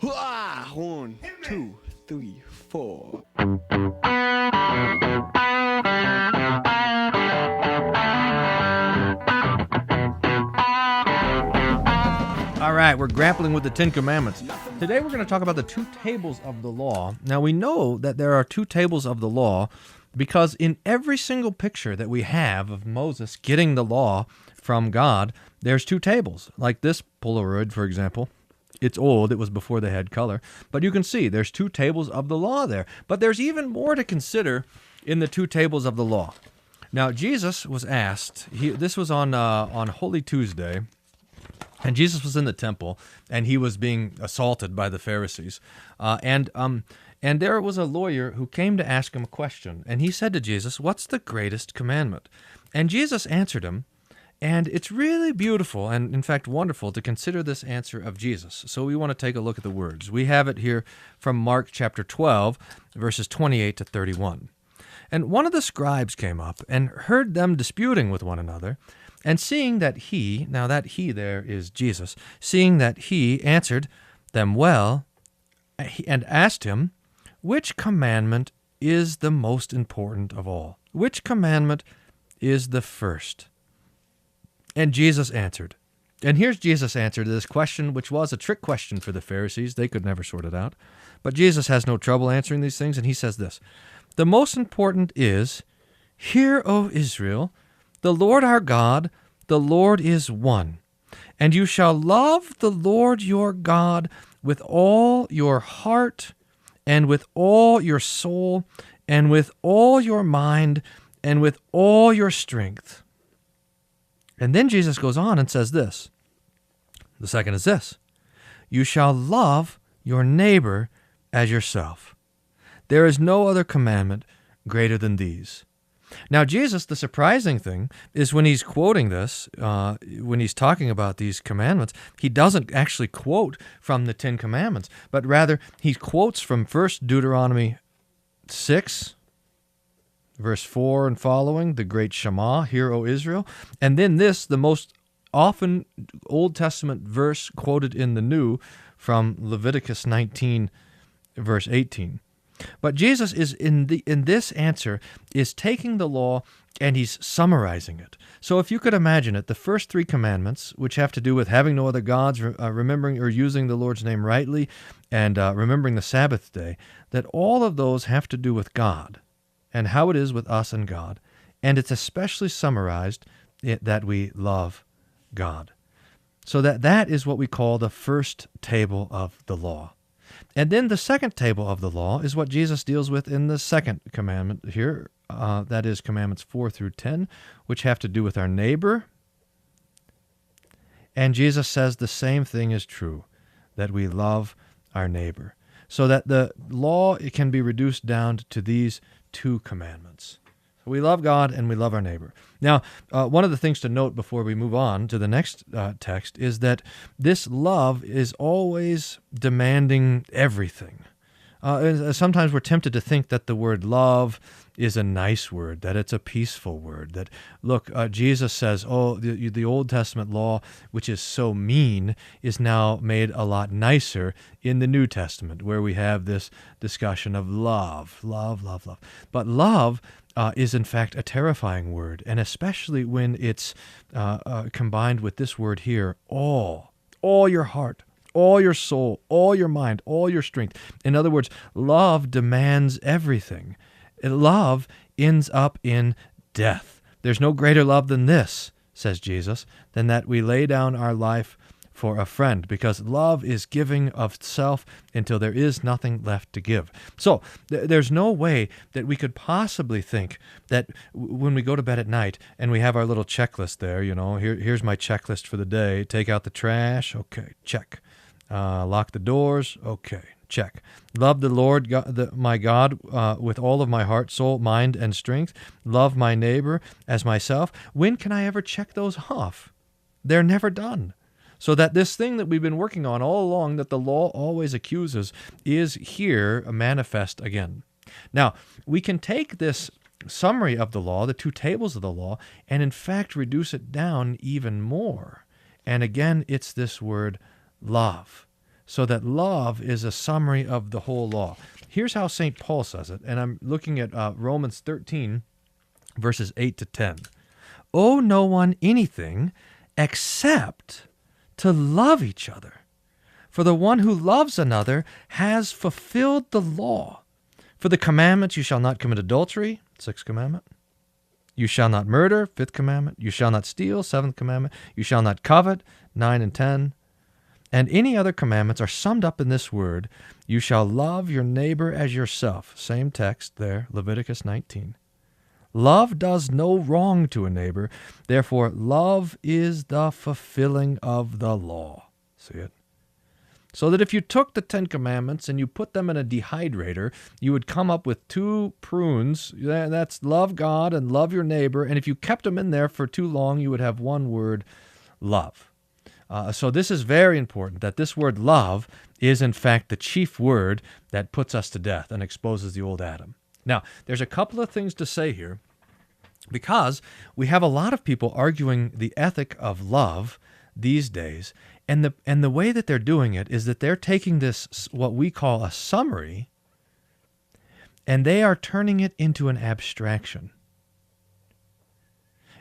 1, 2, 3, 4. All right, we're grappling with the Ten Commandments. Today we're going to talk about the two tables of the law. Now we know that there are two tables of the law because in every single picture that we have of Moses getting the law from God, there's two tables. Like this Polaroid, for example. It's old, it was before they had color. But you can see there's two tables of the law there. But there's even more to consider in the two tables of the law. Now Jesus was asked, this was on Holy Tuesday, and Jesus was in the temple, and he was being assaulted by the Pharisees. And there was a lawyer who came to ask him a question. And he said to Jesus, "What's the greatest commandment?" And Jesus answered him. And it's really beautiful and, in fact, wonderful to consider this answer of Jesus. So we want to take a look at the words. We have it here from Mark chapter 12, verses 28 to 31. And one of the scribes came up and heard them disputing with one another. And seeing that he, now that he there is Jesus, seeing that he answered them well, and asked him, "Which commandment is the most important of all? Which commandment is the first?" And Jesus answered. And here's Jesus' answer to this question, which was a trick question for the Pharisees. They could never sort it out. But Jesus has no trouble answering these things, and he says this, "The most important is, Hear, O Israel, the Lord our God, the Lord is one. And you shall love the Lord your God with all your heart, and with all your soul, and with all your mind, and with all your strength." And then Jesus goes on and says this. The second is this: "You shall love your neighbor as yourself. There is no other commandment greater than these." Now, Jesus, the surprising thing is when he's quoting this, when he's talking about these commandments, he doesn't actually quote from the Ten Commandments, but rather he quotes from first Deuteronomy 6, verse 4 and following, the great Shema, "Hear, O Israel," and then this, the most often Old Testament verse quoted in the New, from Leviticus 19, verse 18. But Jesus is in this answer is taking the law and he's summarizing it. So if you could imagine it, the first three commandments, which have to do with having no other gods, remembering or using the Lord's name rightly, and remembering the Sabbath day, that all of those have to do with God and how it is with us and God. And it's especially summarized that we love God. So that is what we call the first table of the law. And then the second table of the law is what Jesus deals with in the second commandment here, that is commandments 4 through 10, which have to do with our neighbor. And Jesus says the same thing is true, that we love our neighbor. So that the law can be reduced down to these two commandments. We love God and we love our neighbor. Now, one of the things to note before we move on to the next text is that this love is always demanding everything. Sometimes we're tempted to think that the word love is a nice word, that it's a peaceful word, that, look, Jesus says, the Old Testament law, which is so mean, is now made a lot nicer in the New Testament, where we have this discussion of love. But love is, in fact, a terrifying word, and especially when it's combined with this word here, all your heart, all your soul, all your mind, all your strength. In other words, love demands everything. Love ends up in death. There's no greater love than this, says Jesus, than that we lay down our life for a friend, because love is giving of self until there is nothing left to give. So there's no way that we could possibly think that when we go to bed at night and we have our little checklist there, here's my checklist for the day, take out the trash, okay, check. Lock the doors, okay, check. Love the Lord my God with all of my heart, soul, mind, and strength. Love my neighbor as myself. When can I ever check those off? They're never done. So that this thing that we've been working on all along that the law always accuses is here manifest again. Now, we can take this summary of the law, the two tables of the law, and in fact reduce it down even more. And again, it's this word love. so that love is a summary of the whole law. Here's how St. Paul says it, and I'm looking at Romans 13, verses 8 to 10. Owe no one anything except to love each other. For the one who loves another has fulfilled the law. For the commandments, you shall not commit adultery, 6th commandment. You shall not murder, 5th commandment. You shall not steal, 7th commandment. You shall not covet, 9 and 10. And any other commandments are summed up in this word, you shall love your neighbor as yourself. Same text there, Leviticus 19. Love does no wrong to a neighbor. Therefore, love is the fulfilling of the law. See it? So that if you took the 10 Commandments and you put them in a dehydrator, you would come up with 2 prunes. That's love God and love your neighbor. And if you kept them in there for too long, you would have one word, love. So this is very important, that this word love is in fact the chief word that puts us to death and exposes the old Adam. Now, there's a couple of things to say here, because we have a lot of people arguing the ethic of love these days, and the way that they're doing it is that they're taking this, what we call a summary, and they are turning it into an abstraction.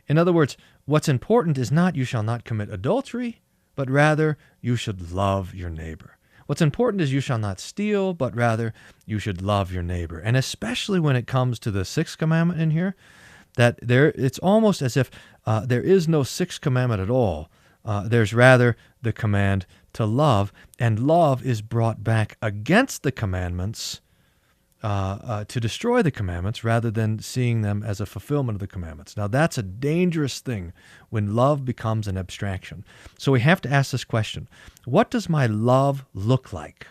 In other words, what's important is not you shall not commit adultery, but rather you should love your neighbor. What's important is you shall not steal, but rather you should love your neighbor. And especially when it comes to the 6th commandment in here, that it's almost as if there is no 6th commandment at all. There's rather the command to love, and love is brought back against the commandments to destroy the commandments rather than seeing them as a fulfillment of the commandments. Now, that's a dangerous thing when love becomes an abstraction. So we have to ask this question: what does my love look like?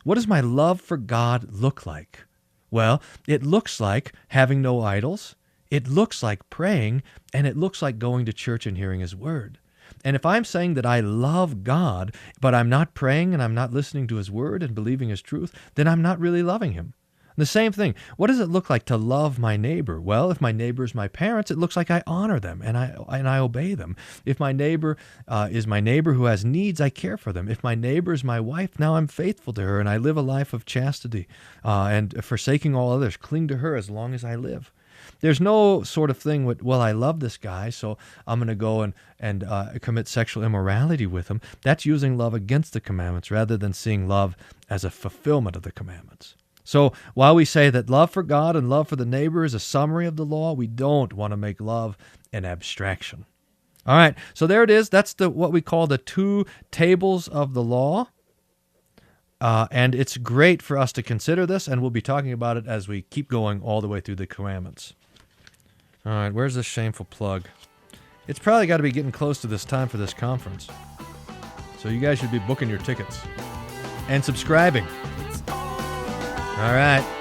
What does my love for God look like? Well, it looks like having no idols, it looks like praying, and it looks like going to church and hearing His Word. And if I'm saying that I love God, but I'm not praying and I'm not listening to His Word and believing His truth, then I'm not really loving Him. The same thing. What does it look like to love my neighbor? Well, if my neighbor is my parents, it looks like I honor them and I obey them. If my neighbor is my neighbor who has needs, I care for them. If my neighbor is my wife, now I'm faithful to her and I live a life of chastity and forsaking all others, cling to her as long as I live. There's no sort of thing with, well, I love this guy, so I'm going to go and commit sexual immorality with him. That's using love against the commandments rather than seeing love as a fulfillment of the commandments. So while we say that love for God and love for the neighbor is a summary of the law, we don't want to make love an abstraction. All right, so there it is. That's what we call the 2 tables of the law. And it's great for us to consider this, and we'll be talking about it as we keep going all the way through the commandments. All right, where's this shameful plug? It's probably got to be getting close to this time for this conference. So you guys should be booking your tickets and subscribing. All right.